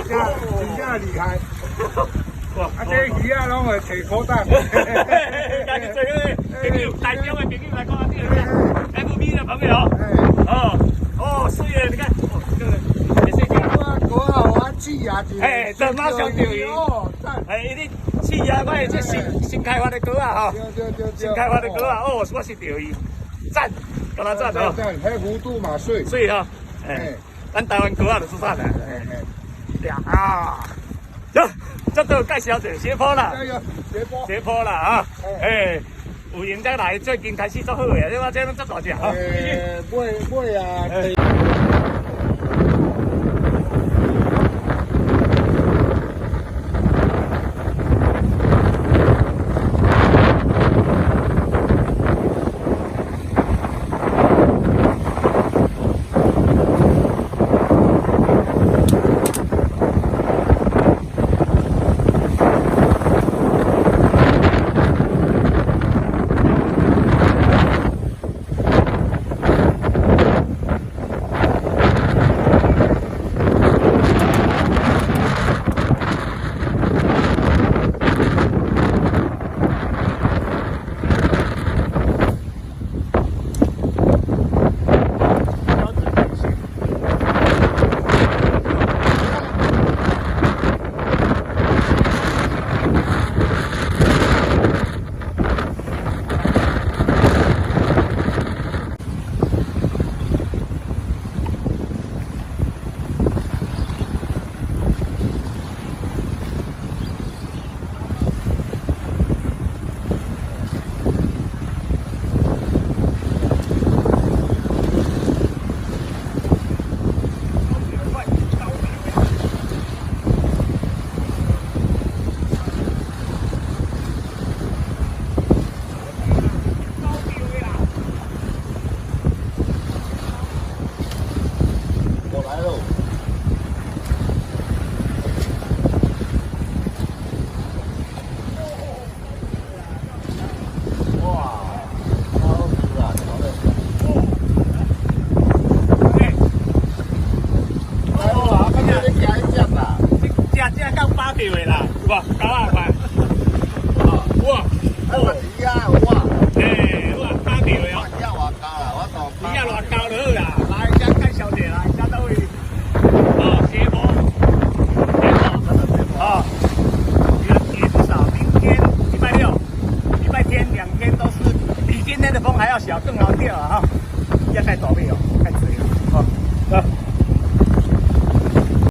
赞！真正厉害！哇！啊，这鱼啊，拢会摕口袋。家己做个朋友，台中的朋友来看下这个 FB 的朋友。哦，是耶！你看，哦，这个也是这样。多好玩，气牙子。这马上钓鱼。哦，赞！一定气牙，我这新开发的歌啊，哈。新开发的歌啊，哦，我是钓鱼，赞，跟他赞哦。赞，还弧度嘛水。水哈，咱台湾歌啊就是啥呢？走，这都介绍者斜坡啦，斜坡啦啊！有闲再来，最近开始做好个，你话这拢做大只哈。买啊！比今天的风还要小，更好钓啊！哈，要太倒霉哦，太自由哦。